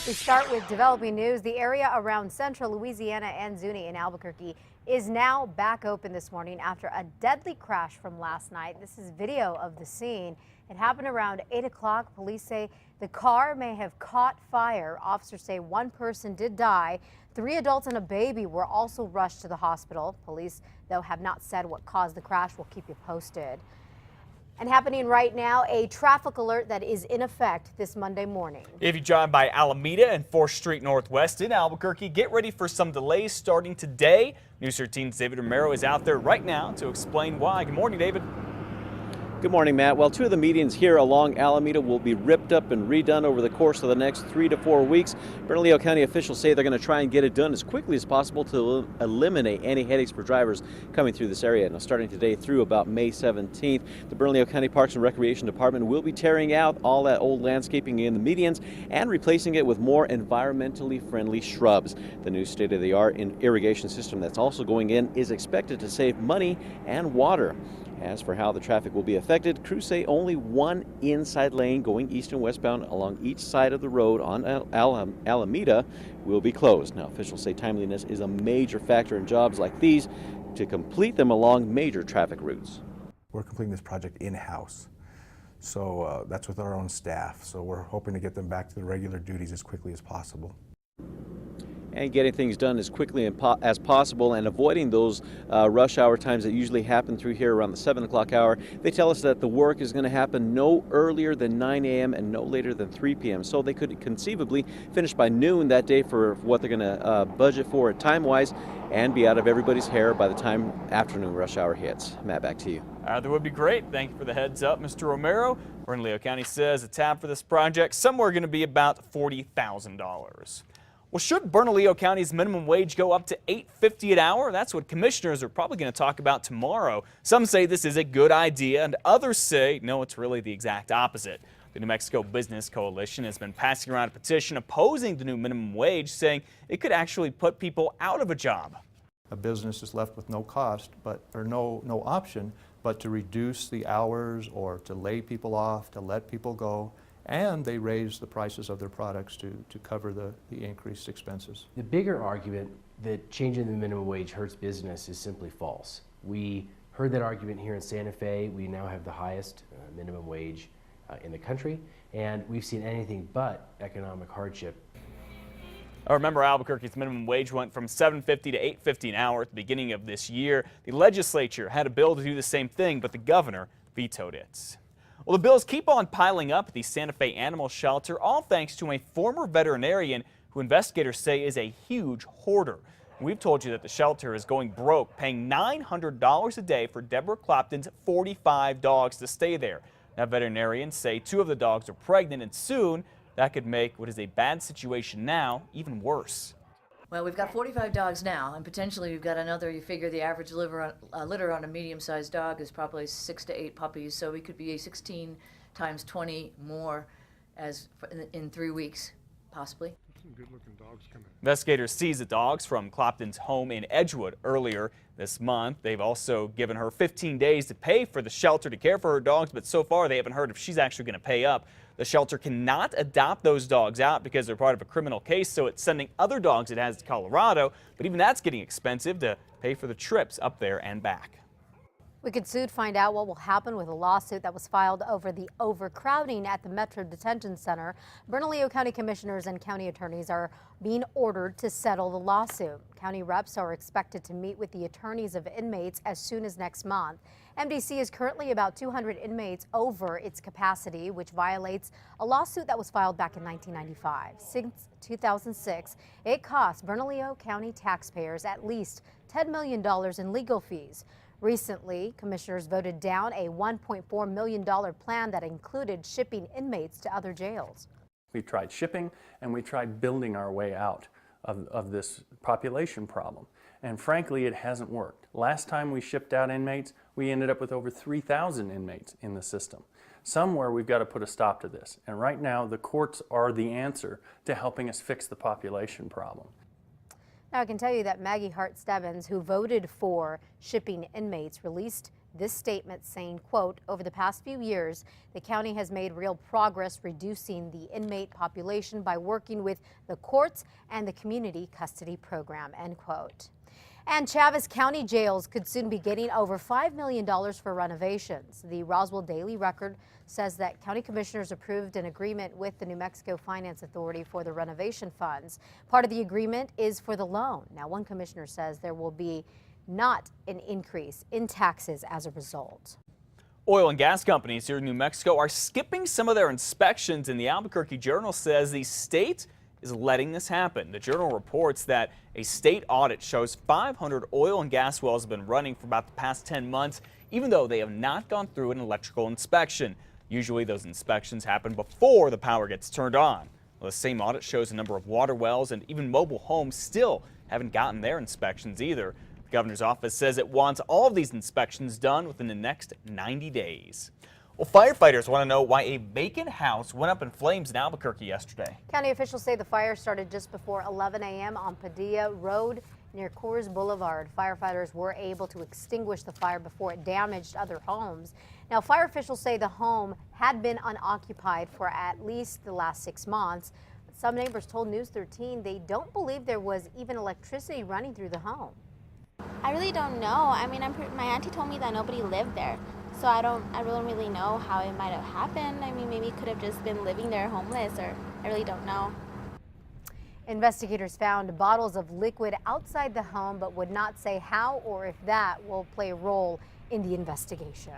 We start with developing news. The area around central Louisiana and Zuni in Albuquerque is now back open this morning after a deadly crash from last night. This is video of the scene. It happened around 8 o'clock. Police say the car may have caught fire. Officers say one person did die. 3 adults and a baby were also rushed to the hospital. Police, though, have not said what caused the crash. We'll keep you posted. And happening right now, a traffic alert that is in effect this Monday morning. If you drive by Alameda and 4th Street Northwest in Albuquerque, get ready for some delays starting today. News 13's David Romero is out there right now to explain why. Good morning, David. Good morning, Matt. Well, 2 of the medians here along Alameda will be ripped up and redone over the course of the next 3 to 4 weeks. Bernalillo County officials say they're going to try and get it done as quickly as possible to eliminate any headaches for drivers coming through this area. Now, starting today through about May 17th, the Bernalillo County Parks and Recreation Department will be tearing out all that old landscaping in the medians and replacing it with more environmentally friendly shrubs. The new state-of-the-art irrigation system that's also going in is expected to save money and water. As for how the traffic will be affected, crews say only one inside lane going east and westbound along each side of the road on Alameda will be closed. Now, officials say timeliness is a major factor in jobs like these to complete them along major traffic routes. We're completing this project in-house, so that's with our own staff. So we're hoping to get them back to the regular duties as quickly as possible. And getting things done as quickly as possible and avoiding those rush hour times that usually happen through here around the 7 o'clock hour. They tell us that the work is going to happen no earlier than 9 a.m. and no later than 3 p.m. So they could conceivably finish by noon that day for what they're going to budget for time-wise and be out of everybody's hair by the time afternoon rush hour hits. Matt, back to you. That would be great. Thank you for the heads up, Mr. Romero. Bernalillo County says the tab for this project somewhere going to be about $40,000. Well, should Bernalillo County's minimum wage go up to $8.50 an hour? That's what commissioners are probably going to talk about tomorrow. Some say this is a good idea, and others say, no, it's really the exact opposite. The New Mexico Business Coalition has been passing around a petition opposing the new minimum wage, saying it could actually put people out of a job. A business is left with no cost, or no option, but to reduce the hours or to lay people off, to let people go. And they raise the prices of their products to cover the increased expenses. The bigger argument that changing the minimum wage hurts business is simply false. We heard that argument here in Santa Fe. We now have the highest minimum wage in the country, and we've seen anything but economic hardship. Remember, Albuquerque's minimum wage went from $7.50 to $8.50 an hour at the beginning of this year. The legislature had a bill to do the same thing, but the governor vetoed it. Well, the bills keep on piling up at the Santa Fe Animal Shelter, all thanks to a former veterinarian who investigators say is a huge hoarder. We've told you that the shelter is going broke, paying $900 a day for Deborah Clopton's 45 dogs to stay there. Now, veterinarians say 2 of the dogs are pregnant, and soon that could make what is a bad situation now even worse. Well, we've got 45 dogs now, and potentially we've got another. You figure the average litter on a medium-sized dog is probably 6 to 8 puppies, so we could be 16 times 20 more in 3 weeks, possibly. Some good-looking dogs coming. Investigators seized the dogs from Clopton's home in Edgewood earlier this month. They've also given her 15 days to pay for the shelter to care for her dogs, but so far they haven't heard if she's actually going to pay up. The shelter cannot adopt those dogs out because they're part of a criminal case, so it's sending other dogs it has to Colorado, but even that's getting expensive to pay for the trips up there and back. We could soon find out what will happen with a lawsuit that was filed over the overcrowding at the Metro Detention Center. Bernalillo County commissioners and county attorneys are being ordered to settle the lawsuit. County reps are expected to meet with the attorneys of inmates as soon as next month. MDC is currently about 200 inmates over its capacity, which violates a lawsuit that was filed back in 1995. Since 2006, it cost Bernalillo County taxpayers at least $10 million in legal fees. Recently, commissioners voted down a $1.4 million plan that included shipping inmates to other jails. We tried shipping and we tried building our way out of this population problem. And frankly, it hasn't worked. Last time we shipped out inmates, we ended up with over 3,000 inmates in the system. Somewhere we've got to put a stop to this. And right now, the courts are the answer to helping us fix the population problem. Now, I can tell you that Maggie Hart Stebbins, who voted for shipping inmates, released this statement saying, quote, over the past few years, the county has made real progress reducing the inmate population by working with the courts and the community custody program, end quote. And Chaves County jails could soon be getting over $5 million for renovations. The Roswell Daily Record says that county commissioners approved an agreement with the New Mexico Finance Authority for the renovation funds. Part of the agreement is for the loan. Now, one commissioner says there will be not an increase in taxes as a result. Oil and gas companies here in New Mexico are skipping some of their inspections, and the Albuquerque Journal says the state is letting this happen. The Journal reports that a state audit shows 500 oil and gas wells have been running for about the past 10 months, even though they have not gone through an electrical inspection. Usually those inspections happen before the power gets turned on. Well, the same audit shows a number of water wells and even mobile homes still haven't gotten their inspections either. The governor's office says it wants all of these inspections done within the next 90 days. Well, firefighters want to know why a vacant house went up in flames in Albuquerque yesterday. County officials say the fire started just before 11 a.m. on Padilla Road near Coors Boulevard. Firefighters were able to extinguish the fire before it damaged other homes. Now, fire officials say the home had been unoccupied for at least the last 6 months. Some neighbors told News 13 they don't believe there was even electricity running through the home. I really don't know. I mean, my auntie told me that nobody lived there. So I don't really know how it might have happened. I mean, maybe it could have just been living there homeless, or I really don't know. Investigators found bottles of liquid outside the home, but would not say how or if that will play a role in the investigation.